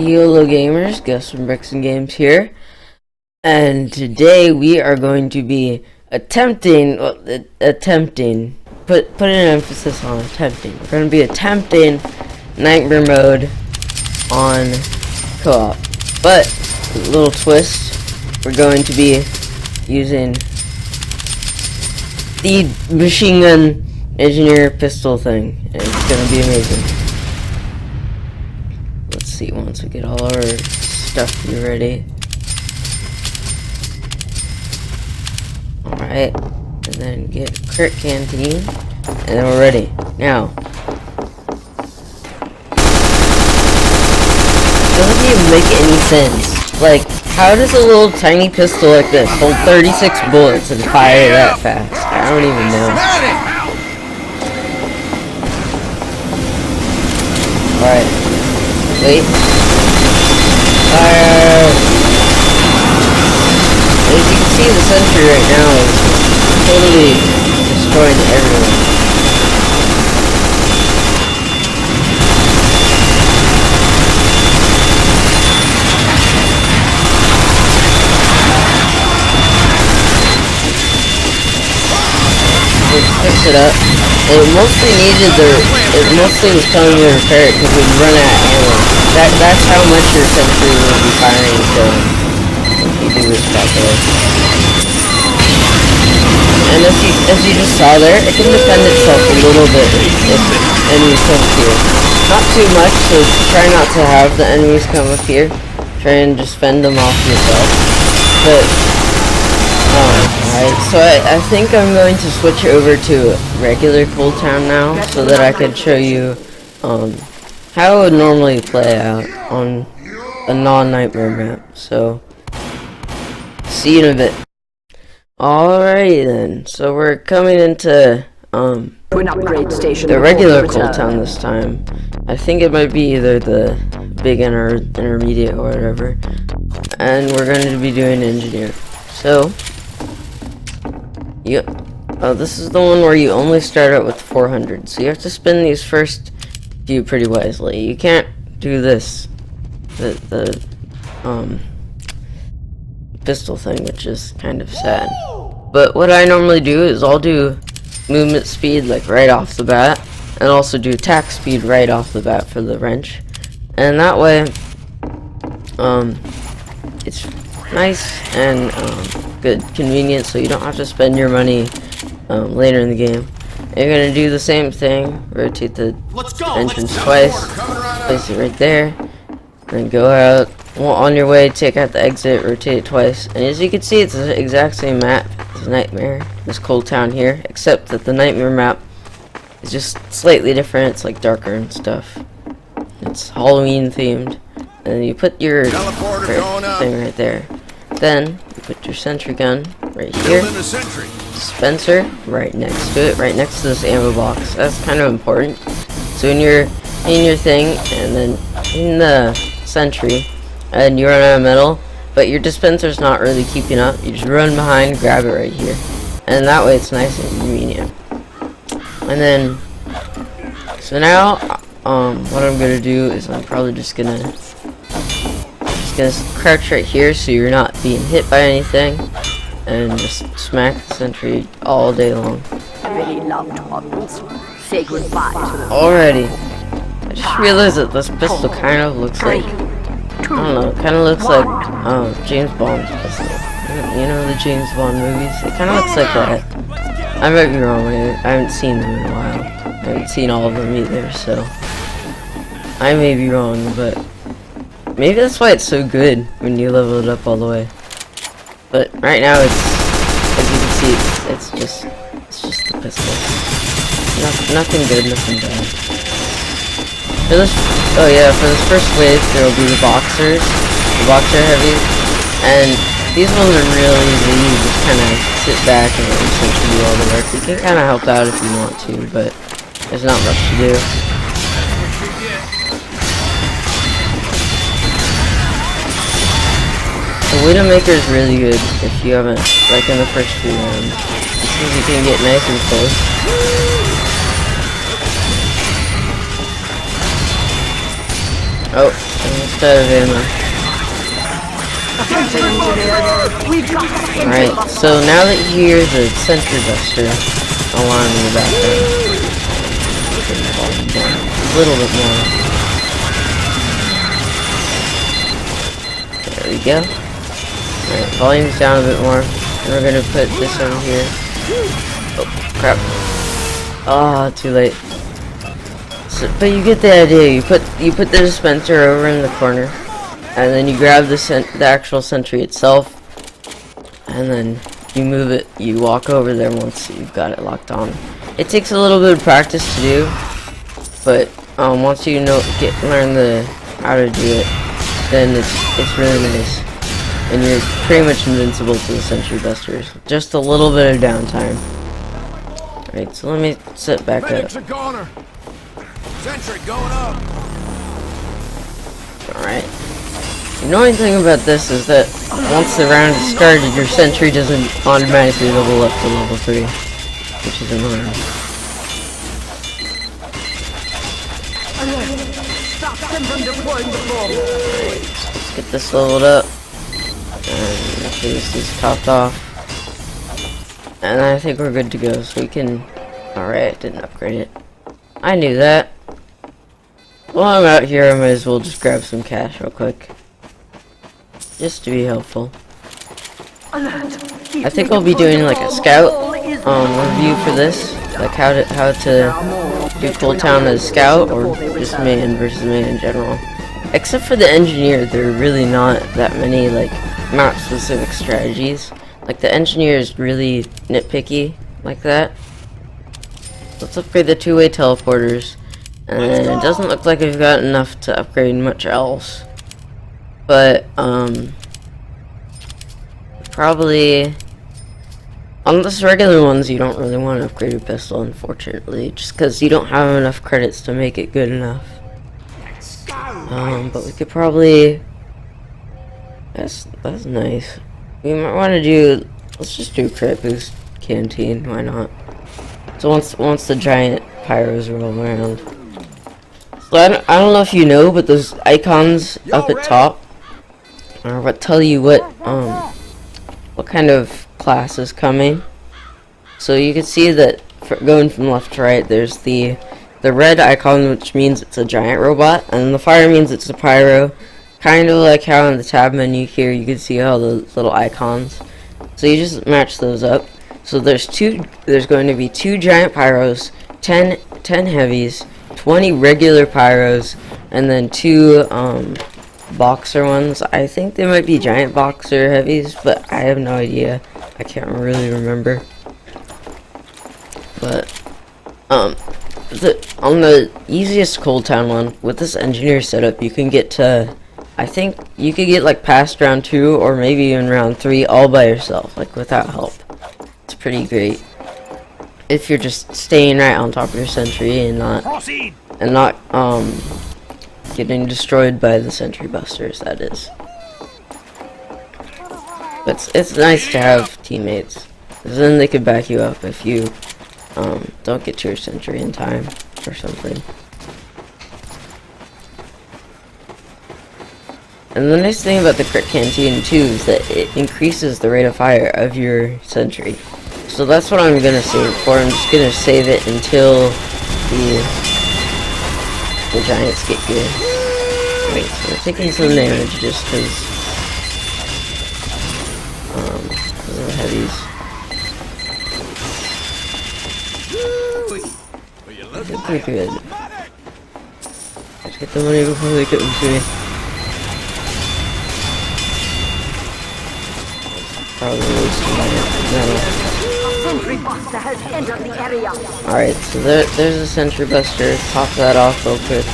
Hello gamers, Gus from Bricks and Games here, and today we are going to be attempting, put an emphasis on attempting. We're going to be attempting Nightmare Mode on co-op, but a little twist, we're going to be using the machine gun engineer pistol thing, and it's going to be amazing. Let's see, once we get all our stuff here ready. Alright, and then get crit canteen, and then we're ready. Now, it doesn't even make any sense. Like, how does a little tiny pistol like this hold 36 bullets and fire that fast? I don't even know. Alright. Wait. Fire! As you can see, the sentry right now is totally destroying everyone. Let's fix it up. It mostly was telling me to repair it because we'd run out of ammo. That's how much your sentry will be firing, so if you do this properly. And as you just saw there, it can defend itself a little bit if enemies come up here. Not too much, so try not to have the enemies come up here. Try and just fend them off yourself. But alright, so I think I'm going to switch over to regular Cold Town now, so that I could show you how it would normally play out on a non-nightmare map. So, see you in a bit. Alrighty then, so we're coming into the regular Cold Town this time. I think it might be either the big intermediate or whatever, and we're going to be doing engineer. So, this is the one where you only start out with 400, so you have to spend these first few pretty wisely. You can't do this, the pistol thing, which is kind of sad. But what I normally do is I'll do movement speed like right off the bat, and also do attack speed right off the bat for the wrench, and that way it's nice and good, convenient, so you don't have to spend your money later in the game. And you're gonna do the same thing, rotate the entrance twice, place it right there, then go out. Well, on your way, take out the exit, rotate it twice, and as you can see, it's the exact same map as Nightmare, this Cold Town here, except that the Nightmare map is just slightly different. It's like darker and stuff. It's Halloween themed, and you put your thing right there. Then you put your sentry gun right here, dispenser right next to it, right next to this ammo box. That's kind of important. So when you're in your thing, and then in the sentry, and you run out of metal, but your dispenser's not really keeping up, you just run behind, grab it right here, and that way it's nice and convenient. And then, so now, what I'm gonna do is I'm probably just gonna crouch right here so you're not being hit by anything, and just smack the sentry all day long. Really loved ones. Say goodbye to them. Alrighty. I just realized that this pistol kind of looks like, I don't know, it kind of looks like James Bond's pistol. You know the James Bond movies? It kind of looks like that. I might be wrong, I haven't seen them in a while. I haven't seen all of them either, so I may be wrong, but maybe that's why it's so good when you level it up all the way. But right now, it's, as you can see, it's just the pistol. Nothing good, nothing bad. For this, oh yeah, for this first wave, there will be the boxer heavies, and these ones are real easy. You just kind of sit back and let your sentry do all the work. You can kind of help out if you want to, but there's not much to do. The Widowmaker is really good if you haven't, like in the first few rounds, because you can get nice and close. Oh, almost out of ammo. Alright, so now that you hear the sentry buster alarm in the background, a little bit more. There we go. Alright, volume's down a bit more. And we're gonna put this over here. Oh, crap. Ah, too late. So, but you get the idea. You put the dispenser over in the corner, and then you grab the actual sentry itself, and then you move it. You walk over there once you've got it locked on. It takes a little bit of practice to do, but once you learn how to do it, then it's really nice, and you're pretty much invincible to the sentry busters. Just a little bit of downtime. Alright, so let me sit back up. Sentry going up. Alright. The annoying thing about this is that once the round is started, your sentry doesn't automatically level up to level 3, which is annoying. Stop them from deploying the bomb. Let's get this leveled up, and make sure this is topped off, and I think we're good to go. So we can. Alright, didn't upgrade it. I knew that. While I'm out here, I might as well just grab some cash real quick, just to be helpful. I think I'll be doing like a scout review for this, like how to do Cold Town as scout, or just man versus man in general. Except for the engineer, there are really not that many like map specific strategies. Like the engineer is really nitpicky like that. Let's upgrade the two-way teleporters, and it doesn't look like we've got enough to upgrade much else. But probably on the regular ones you don't really want to upgrade a pistol, unfortunately, just because you don't have enough credits to make it good enough. But we could probably, that's nice. We might want to do, let's just do crit boost canteen, why not? So once the giant pyros roll around. So I don't know if you know, but those icons up at top are what tell you what kind of class is coming. So you can see that going from left to right, there's the red icon, which means it's a giant robot, and the fire means it's a pyro. Kind of like how in the tab menu here, you can see all the little icons. So you just match those up. So there's going to be 2 giant pyros, 10 heavies, 20 regular pyros, and then 2 boxer ones. I think they might be giant boxer heavies, but I have no idea. I can't really remember. But on the easiest Cold Town one, with this engineer setup, you can get to, I think you could get like past round 2 or maybe even round 3 all by yourself, like without help. It's pretty great if you're just staying right on top of your sentry and not getting destroyed by the sentry busters, that is. But it's nice to have teammates, because then they could back you up if you don't get to your sentry in time or something. And the nice thing about the crit canteen too is that it increases the rate of fire of your sentry. So that's what I'm gonna save it for. I'm just gonna save it until the giants get good. Wait, so we're taking some damage just because of the heavies. They're pretty good. Let's get the money before they get them to me. Probably wasting metal. Alright, so there's a sentry buster. Top that off real quick.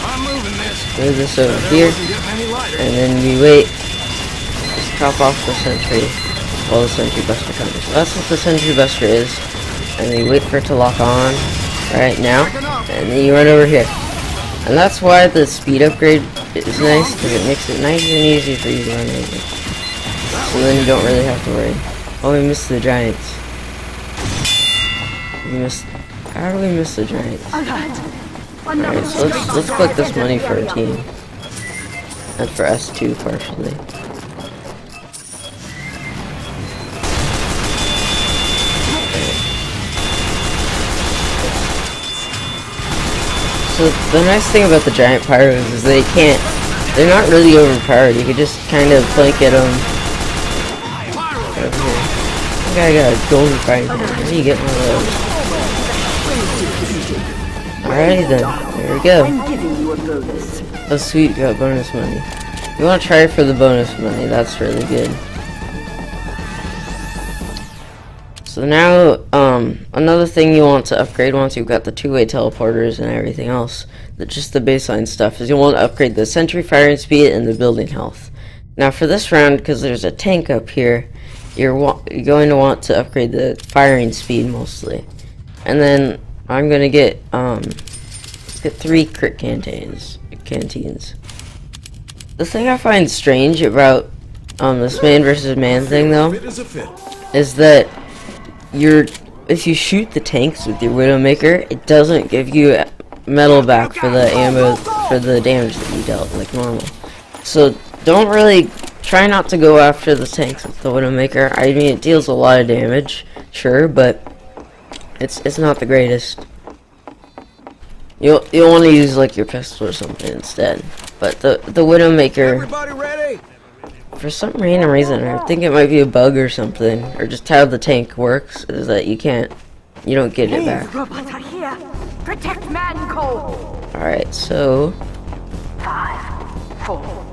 Move this over here, and then we wait. Just top off the sentry while the sentry buster comes. So that's what the sentry buster is, and we wait for it to lock on right now, and then you run over here. And that's why the speed upgrade is nice, because it makes it nice and easy for you to run over. So then you don't really have to worry. Oh, we missed the giants. How do we miss the giants? Alright, so let's collect this money for our team. and for S2 partially. So the nice thing about the giant pyros is they're not really overpowered. You can just kind of flank at them. Over here. I think I got a golden fighting here. How do you get one of those? Alrighty then, there we go. Oh sweet, got bonus money. You want to try for the bonus money, that's really good. So now, another thing you want to upgrade once you've got the two-way teleporters and everything else, just the baseline stuff, is you want to upgrade the sentry firing speed and the building health. Now for this round, because there's a tank up here, you're going to want to upgrade the firing speed mostly. And then I'm going to get 3 crit canteens. The thing I find strange about this man versus man thing though, is that if you shoot the tanks with your Widowmaker, it doesn't give you metal back for the ammo, for the damage that you dealt, like normal. So try not to go after the tanks with the Widowmaker. I mean, it deals a lot of damage, sure, but it's not the greatest. You'll want to use like your pistol or something instead. But the Widowmaker, for some random reason, I think it might be a bug or something, or just how the tank works, is that you don't get it back. Robots are here. Protect Mann Cove. Alright, so 5, 4,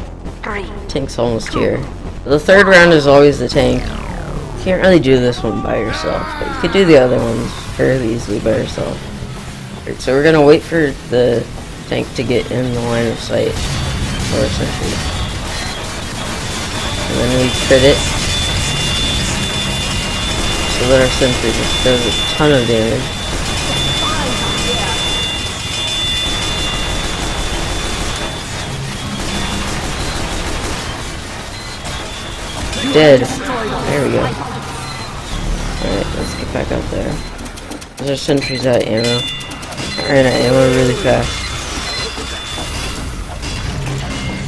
3. tank's almost here. The third round is always the tank. You can't really do this one by yourself, but you could do the other ones fairly easily by yourself. Alright, so we're gonna wait for the tank to get in the line of sight for a sentry. And then we crit it, so that our sentry just does a ton of damage. Dead. There we go. Alright, let's get back up there. There's our sentries out of ammo. I ran out of ammo really fast.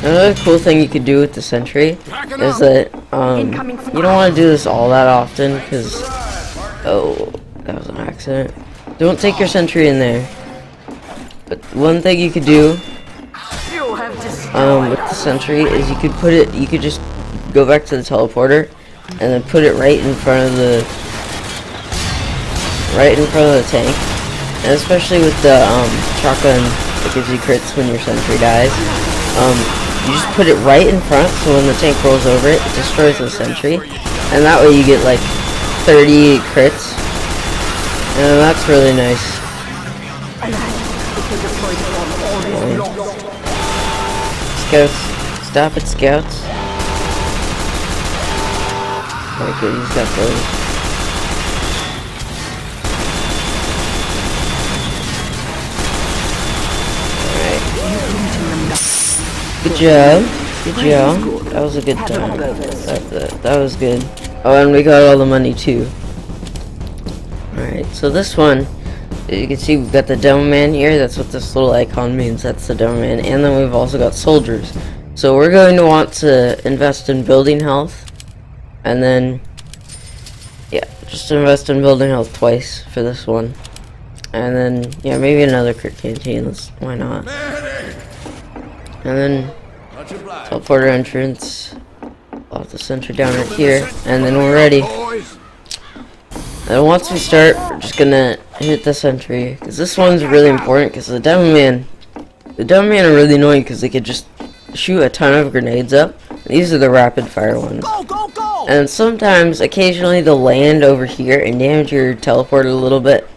Another cool thing you could do with the sentry is that you don't want to do this all that often because that was an accident. Don't take your sentry in there. But one thing you could do with the sentry is you could just go back to the teleporter and then put it right in front of the tank. And especially with the shotgun that gives you crits when your sentry dies. You just put it right in front, so when the tank rolls over it, it destroys the sentry. And that way you get like 30 crits. And that's really nice. Scouts. Stop it, scouts. Very good, he's got those. Good job. Good job. That was a good time. That was good. Oh, and we got all the money too. Alright, so this one, you can see we've got the demo man here. That's what this little icon means. That's the demo man. And then we've also got soldiers. So we're going to want to invest in building health. And then, yeah, just invest in building health twice for this one. And then, yeah, maybe another crit canteen. Why not? And then teleporter entrance. I'll have the sentry down right here, and then we're ready. And once we start, we're just gonna hit the sentry, because this one's really important. Because the demo man are really annoying because they could just shoot a ton of grenades up. These are the rapid fire ones. And sometimes, occasionally, they'll land over here and damage your teleporter a little bit.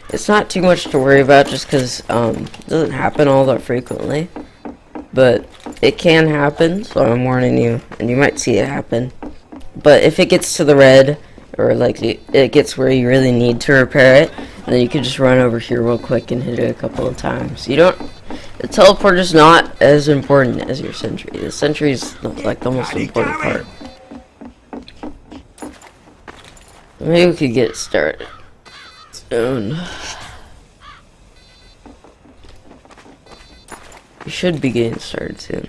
It's not too much to worry about, just because it doesn't happen all that frequently. But it can happen, so I'm warning you, and you might see it happen. But if it gets to the red, or like it gets where you really need to repair it, then you can just run over here real quick and hit it a couple of times. The teleporter's not as important as your sentry. The sentry is like the most important part. Maybe we could get started soon. We should be getting started soon.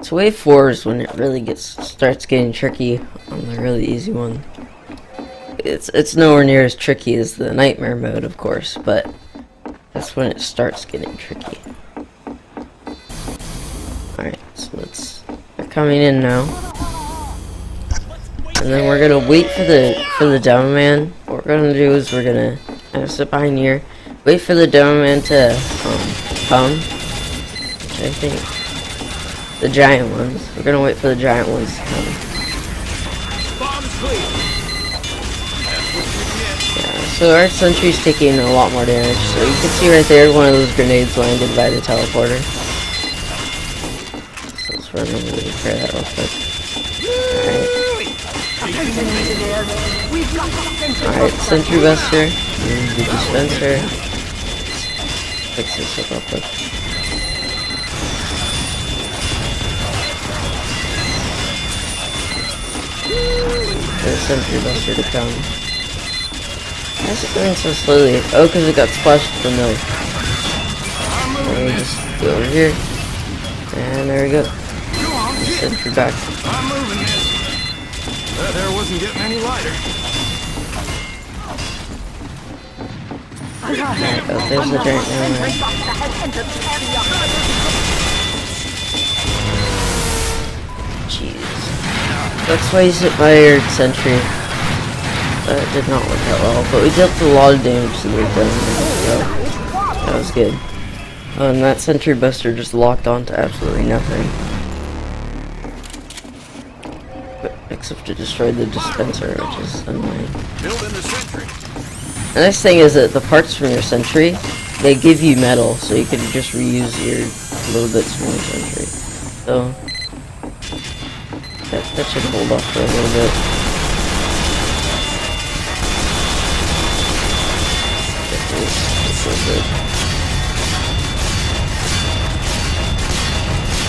So wave 4 is when it really starts getting tricky on the really easy one. It's nowhere near as tricky as the nightmare mode, of course, but that's when it starts getting tricky. Alright, so they're coming in now. And then we're gonna wait for the demo man. What we're gonna do is we're gonna sit behind here, wait for the demo man to come. Which I think the giant ones. We're gonna wait for the giant ones to come. Yeah, so our sentry's taking a lot more damage. So you can see right there, one of those grenades landed by the teleporter. So let's run over and repair that real quick. Alright, Sentry Buster, use the dispenser. Fix this up real quick. The Sentry Buster to come. Why is it going so slowly? Oh, because it got splashed with the milk. Let me just go over here. And there we go. Sentry back. I'm moving this. That there wasn't getting any lighter. Oh, there's the giant down there. Jeez. Let's waste it by your sentry. That did not work out well, but we dealt a lot of damage to the gun, so that was good. Oh, and that sentry buster just locked onto absolutely nothing. Except to destroy the dispenser, which is annoying. Building the sentry. The nice thing is that the parts from your sentry, they give you metal, so you can just reuse your little bits from your sentry. So that should hold off for a little bit.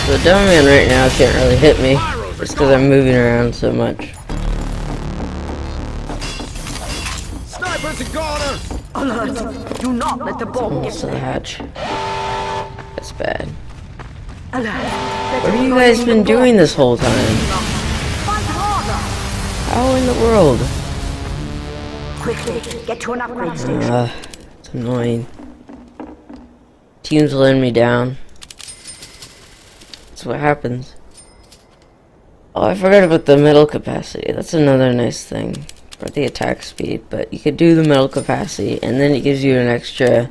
So the demo man right now can't really hit me. Just because I'm moving around so much. Snipers are goner! Alert! Do not let the bomb get Almost to the hatch. That's bad. Alert! What have you guys been doing this whole time? Fight harder! How in the world? Quickly, get to an upgrade station. It's annoying. Teams letting me down. That's what happens. Oh, I forgot about the metal capacity. That's another nice thing. Or the attack speed. But you could do the metal capacity, and then it gives you an extra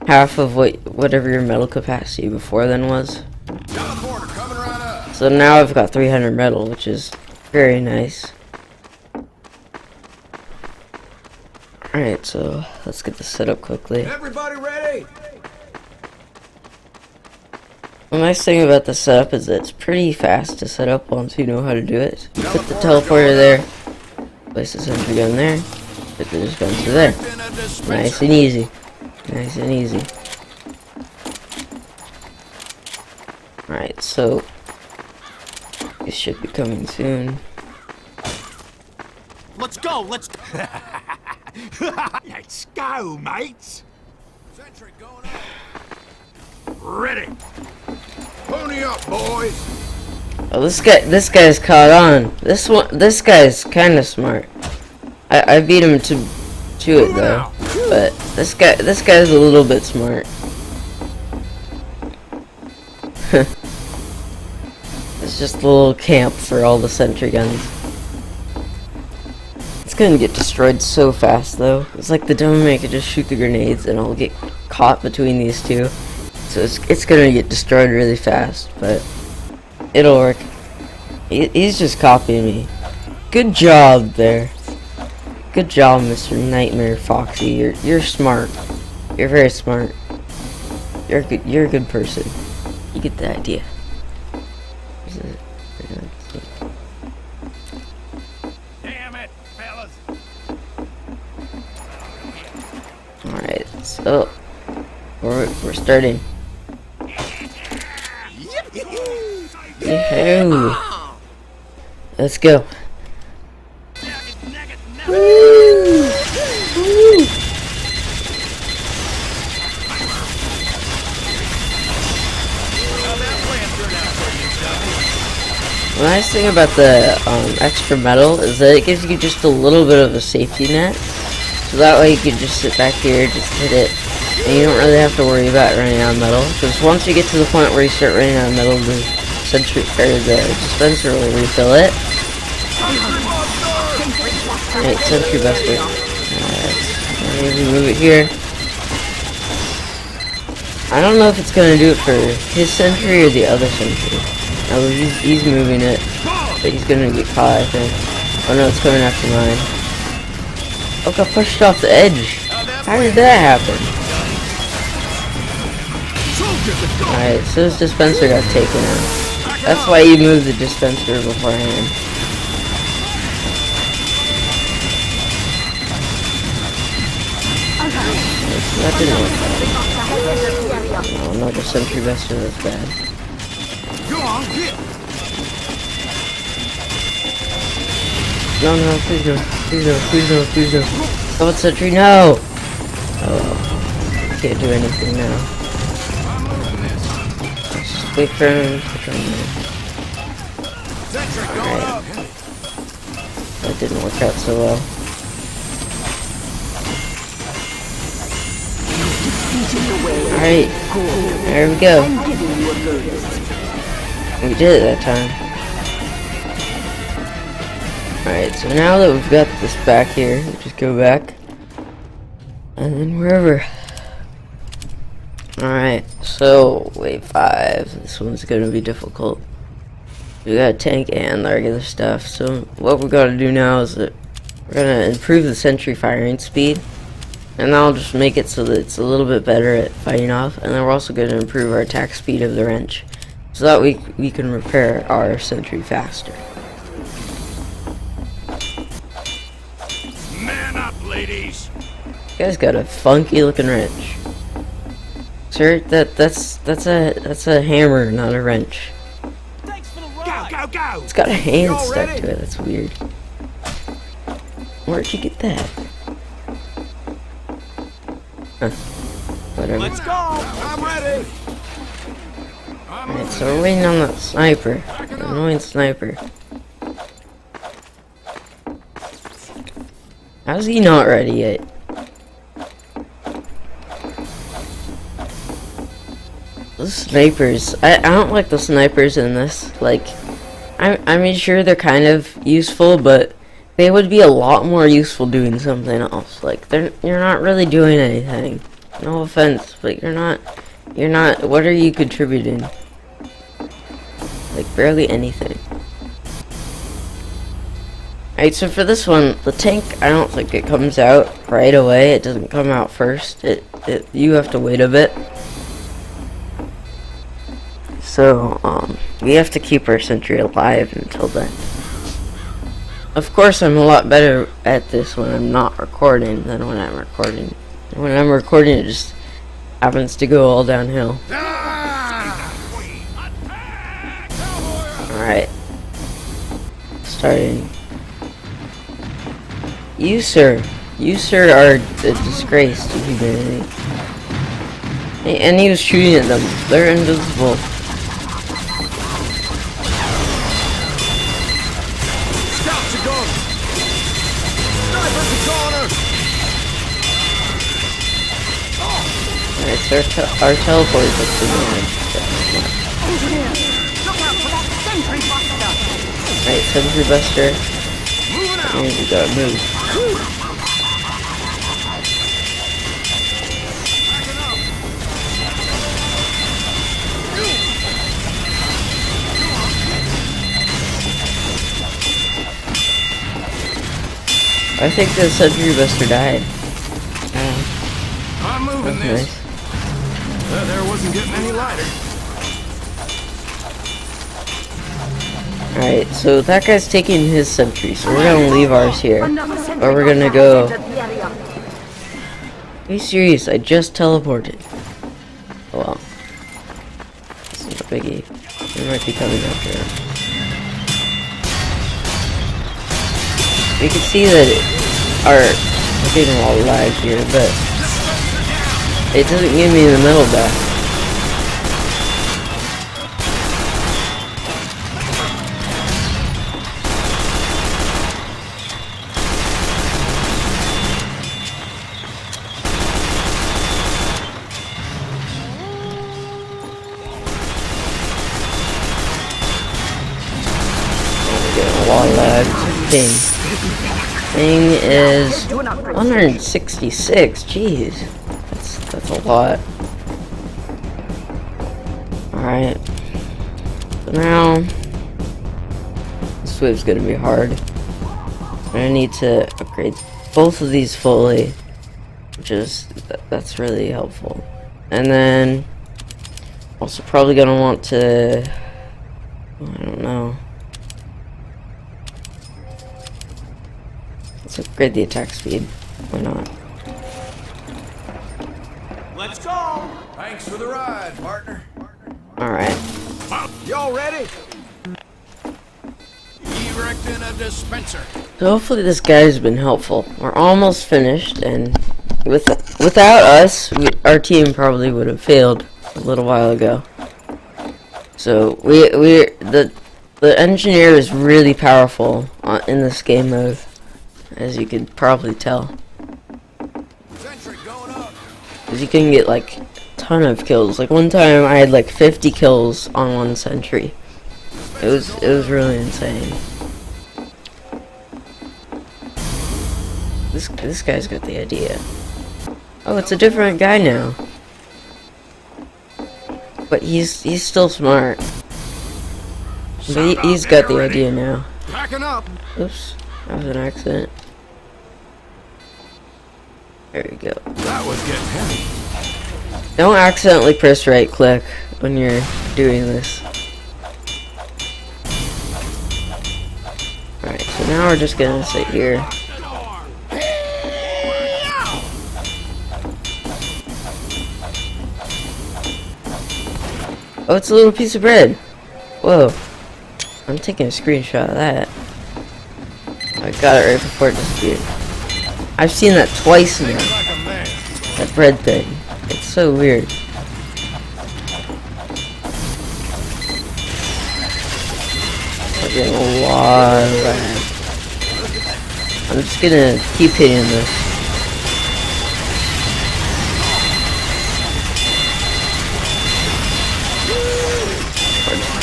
half of whatever your metal capacity before then was. Teleporter coming right up. So now I've got 300 metal, which is very nice. Alright, so let's get this set up quickly. Everybody ready? The nice thing about the setup is that it's pretty fast to set up once you know how to do it. You put the teleporter there, place the sentry gun there, put the dispenser there. Nice and easy. Nice and easy. Alright, so this should be coming soon. Let's go, let's go, mates. Sentry going up. Ready. Pony up, boys. Oh, this guy's caught on. This guy's kind of smart. I beat him to it though, but this guy's a little bit smart. It's just a little camp for all the sentry guns. It's gonna get destroyed so fast though. It's like the demo man could just shoot the grenades and it'll get caught between these two. So it's gonna get destroyed really fast, but it'll work. He's just copying me. Good job there. Good job, Mr. Nightmare Foxy. You're smart. You're very smart. You're a good person. You get the idea. Damn it, fellas. Alright, so we're starting. Yahoo! Let's go. Woo! Woo! How that plan turned out for you, Dummy? The nice thing about the extra metal is that it gives you just a little bit of a safety net. So that way you can just sit back here, just hit it, and you don't really have to worry about running out of metal. Because once you get to the point where you start running out of metal, the dispenser will refill it. Alright, Sentry Buster. Alright, maybe move it here. I don't know if it's gonna do it for his sentry or the other sentry. Oh, he's moving it, but he's gonna get caught, I think. Oh no, it's coming after mine. Oh, got pushed off the edge. How did that happen? Alright, so his dispenser got taken out. That's why you moved the dispenser beforehand. That didn't work out. No, another Sentry Buster, that's bad. No, please no, please no. Come on, Sentry, no! Oh, can't do anything now. Let's just wait for him to come in. Alright. That didn't work out so well. Alright, there we go. We did it that time. Alright, so now that we've got this back here, we just go back. And then wherever. Alright, so wave 5. This one's gonna be difficult. We got a tank and the regular stuff. So what we're gonna do now is that we're gonna improve the sentry firing speed. And that'll just make it so that it's a little bit better at fighting off. And then we're also going to improve our attack speed of the wrench, so that we can repair our sentry faster. Man up, ladies. You guys got a funky looking wrench. Sir, that's a hammer, not a wrench. Go! It's got a hand stuck to it. That's weird. Where'd you get that? Huh. Whatever. Let's go! I'm ready! Alright, so we're waiting on that sniper. The annoying sniper. How's he not ready yet? Those snipers, I don't like the snipers in this. Like, I mean, sure, they're kind of useful, but they would be a lot more useful doing something else. Like, you're not really doing anything. No offense, but you're not, what are you contributing? Like, barely anything. Alright, so for this one, the tank, I don't think it comes out right away. It doesn't come out first. You have to wait a bit. So, we have to keep our sentry alive until then. Of course, I'm a lot better at this when I'm not recording than when I'm recording. When I'm recording, it just happens to go all downhill. Alright. Starting. You, sir, are a disgrace to humanity. And he was shooting at them. They're invisible. Alright, so our teleport is up to damage. Alright, Sentry Buster. And we gotta move. I think the Sentry Buster died. I'm moving this. Nice. There wasn't getting any lighter. Alright, so that guy's taking his sentry, so we're gonna leave ours here. Or we're gonna go... Are you serious? I just teleported. Oh well. It's not a biggie. They might be coming after us. We can see that we're getting a lot of lag here, but it doesn't give me the metal back. lot of lag. Ping. Ping is 166. Jeez, that's a lot. All right. So now this wave's gonna be hard. I'm gonna need to upgrade both of these fully, which is that's really helpful. And then also probably gonna want to, I don't know. Let's upgrade the attack speed. Why not? Let's go. Thanks for the ride, partner. All right. Y'all ready? Erecting a dispenser. So hopefully this guy's been helpful. We're almost finished, and without us, our team probably would have failed a little while ago. So the engineer is really powerful in this game mode, as you could probably tell. Sentry going up. Because you can get like a ton of kills. Like one time I had like 50 kills on one sentry. It was really insane. This guy's got the idea. Oh, it's a different guy now. But he's still smart. But he's got the idea now. Packing up. Oops, that was an accident. There we go. That was getting heavy. Don't accidentally press right click when you're doing this. Alright, so now we're just gonna sit here. Oh, it's a little piece of bread. Whoa. I'm taking a screenshot of that. I got it right before it disappeared. I've seen that twice now. That bread thing. It's so weird. I'm getting a lot of lag. I'm just gonna keep hitting this.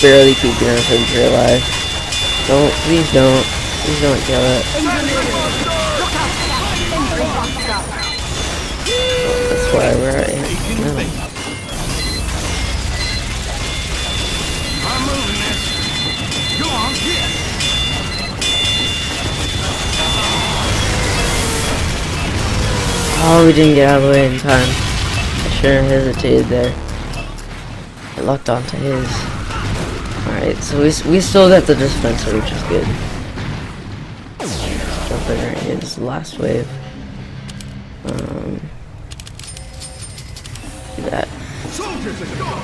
Barely keeping our sentry alive. Please don't kill it. That's why we're at it. No. I'm moving this. Go on, get. Oh, we didn't get out of the way in time. I shouldn't have hesitated there. I locked onto his. Alright, so we still got the dispenser, which is good. Let's jump in right here. This is the last wave. Do that. Soldiers at the door.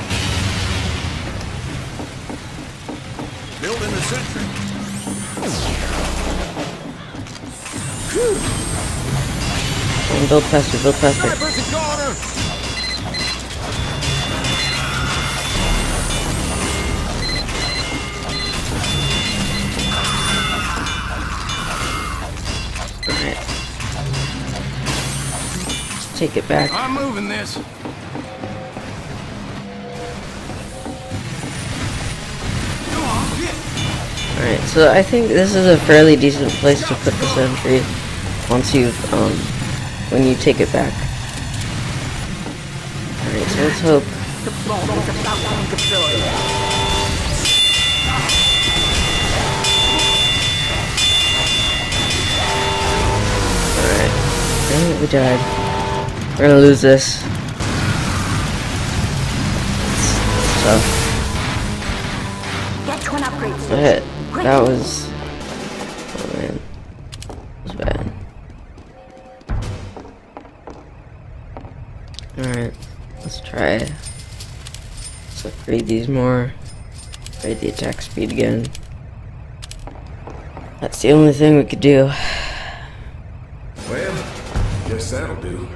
Building the sentry. Build faster, build faster. Snipers and corner. Alright. Let's take it back. I'm moving this. Go on, get. Alright, so I think this is a fairly decent place to put the sentry once you've, when you take it back. Alright, so let's hope. The bomb is about to be deployed. Alright. Dang it, we died. We're gonna lose this. It's tough. Get to an upgrade But station. that was... Oh man. That was bad. Alright. Let's try. Let's upgrade these more. Upgrade the attack speed again. That's the only thing we could do. Well, guess that'll do.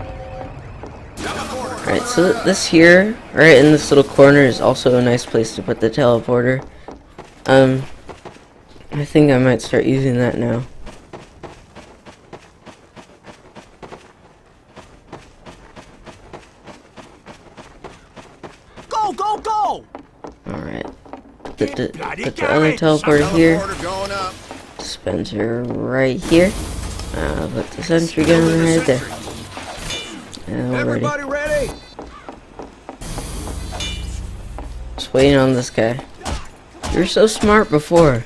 Alright, so this here, right in this little corner, is also a nice place to put the teleporter. I think I might start using that now. Go, go, go! Alright. Put the other teleporter here. Going up. dispenser right here. Put the sentry gun right there. And we're ready. Everybody ready? Just waiting on this guy. You're so smart before.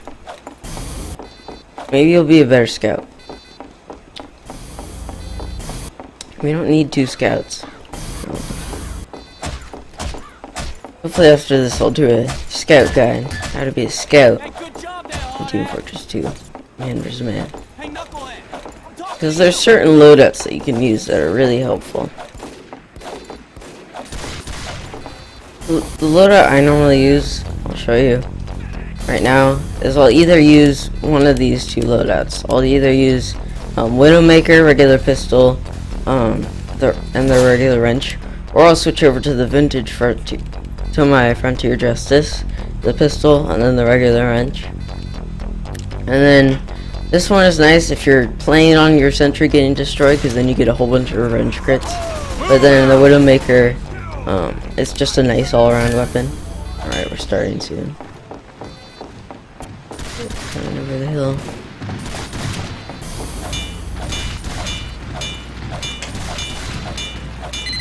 Maybe you'll be a better scout. We don't need 2 scouts. No. Hopefully after this I'll do a scout guide. How to be a scout in Team Fortress 2. Man vs. man. Because there's certain loadouts that you can use that are really helpful. The loadout I normally use, I'll show you right now, is I'll either use one of these 2 loadouts. I'll either use Widowmaker, regular pistol, and the regular wrench, or I'll switch over to the vintage to my Frontier Justice, the pistol, and then the regular wrench. And then this one is nice if you're playing on your sentry getting destroyed, because then you get a whole bunch of revenge crits. But then the Widowmaker, it's just a nice all-around weapon. Alright, we're starting soon. Coming over the hill.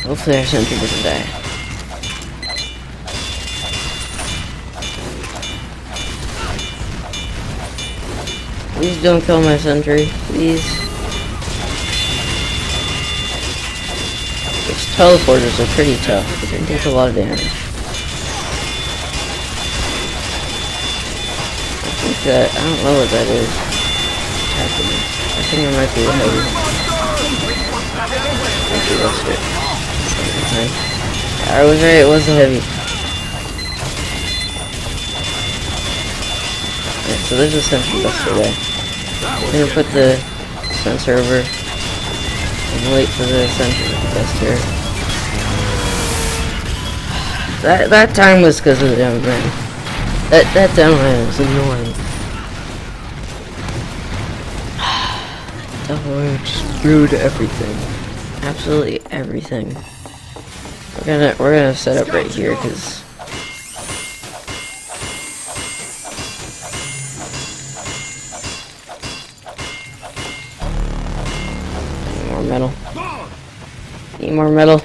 Hopefully our sentry doesn't die. Please don't kill my sentry, please. Those teleporters are pretty tough, but they take a lot of damage. I don't know what that is. Attacking me. I think it might be a heavy. Actually, that's it. I was right, it was a heavy. Alright, so there's a sentry buster there. I'm gonna put the sensor over and wait for the sentry buster. That time was because of the down man. That down man was annoying. Double screwed everything. Absolutely everything. We're gonna set up right here because more metal. Need more metal.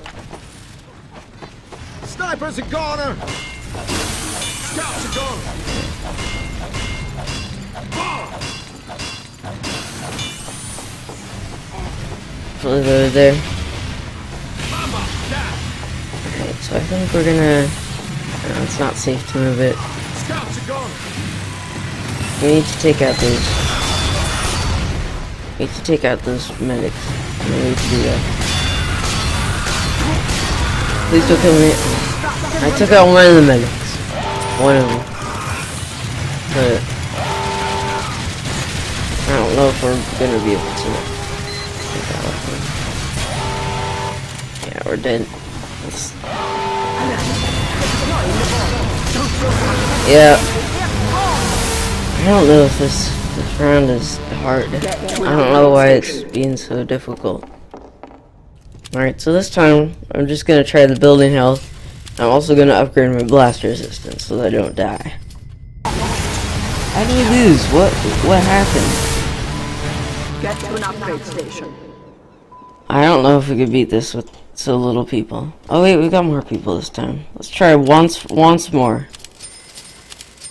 Snipers are goner. Scouts are goner. Fully loaded there. Alright, so I think we're gonna... it's not safe to move it. Scouts are goner. We need to take out those... We need to take out those medics. We need to do that. Please don't kill me. I took out one of the medics. One of them. But... I don't know if we're gonna be able to... Yeah, we're dead. Yeah. I don't know if this round is hard. I don't know why it's being so difficult. Alright, so this time I'm just gonna try the building health. I'm also gonna upgrade my blast resistance so that I don't die. How did we lose? What happened? Get to an upgrade station. I don't know if we could beat this with so little people. Oh wait, we got more people this time. Let's try once more.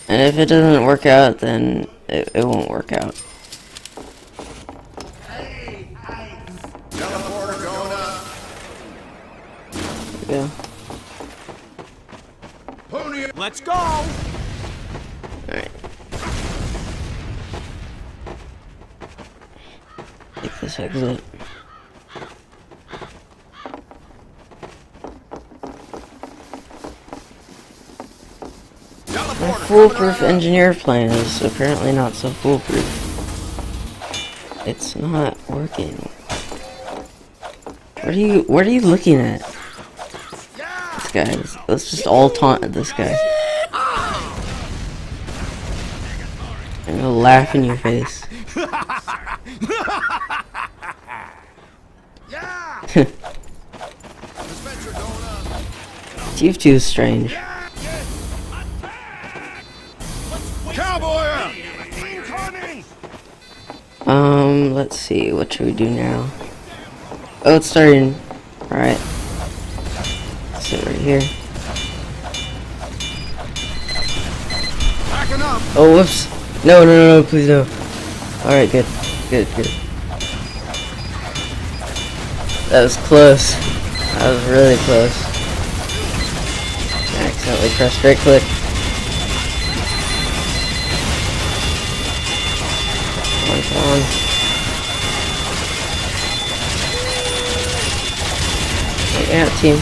And if it doesn't work out, then it won't work out. Teleporter going up. There we go. Pony. Let's go. Alright. Take this exit. My foolproof engineer plan is apparently not so foolproof. It's not working. What are you looking at? This guy. Let's just all taunt at this guy. I'm gonna laugh in your face. TF2 is strange. Cowboy! Incoming! Let's see, what should we do now? Oh, it's starting. Alright. Sit right here. Backing up. Oh, whoops. No, no, no, no, please no. Alright, good. Good, good. That was close. That was really close. I accidentally pressed right click. Come on. Yeah, team.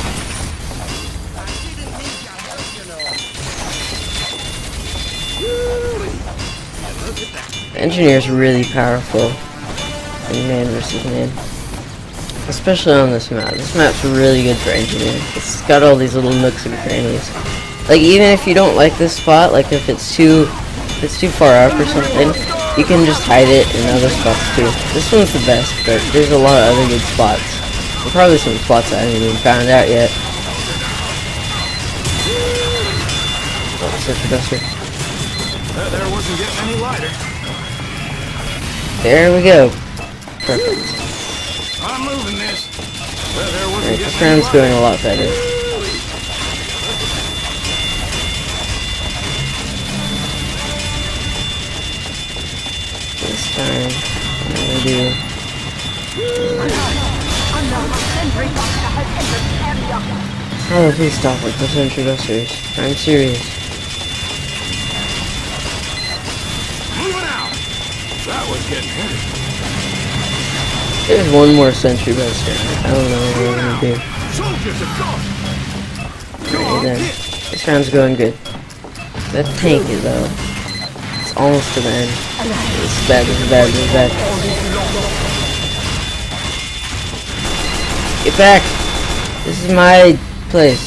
Engineer's really powerful in man versus man. Especially on this map. This map's really good for engineer. It's got all these little nooks and crannies. Like, even if you don't like this spot, like if it's too far up or something, you can just hide it in other spots too. This one's the best, but there's a lot of other good spots. There's probably some spots I haven't even found out yet. Oh, Central Duster. There wasn't getting any lighter. There we go. Perfect. I'm moving this. There wasn't Alright, this getting any round's lighter. going a lot better. This time, I'm gonna do... Oh, please stop with the Central Dusters. I'm serious. Moving out. That was getting heavy. There's one more Sentry Buster. I don't know what we're gonna do. Soldiers are gone. Go Alright on, then. get. This round's going good. That tank is though. It's almost to the end. This is bad, this is bad, this is bad. Get back! This is my place.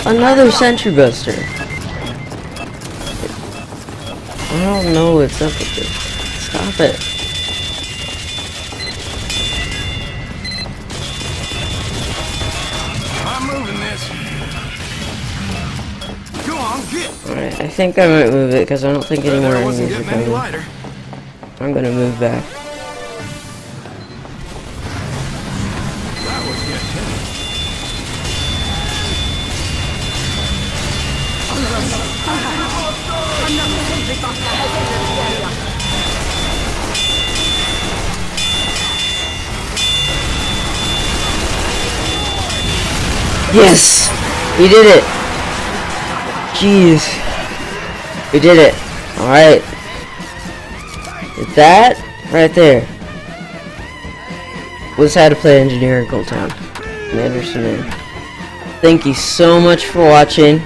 Another Sentry Buster. I don't know what's up with this. Stop it. I'm moving this. Go on, get. Alright, I think I might move it because I don't think any more There enemies wasn't are getting any coming. lighter. I'm gonna move back. That was getting heavy. Yes! We did it! Jeez. We did it. Alright. That, right there, was how to play engineer in Gold Town. Manderson. Thank you so much for watching.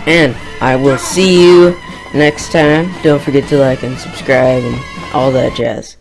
And I will see you next time. Don't forget to like and subscribe and all that jazz.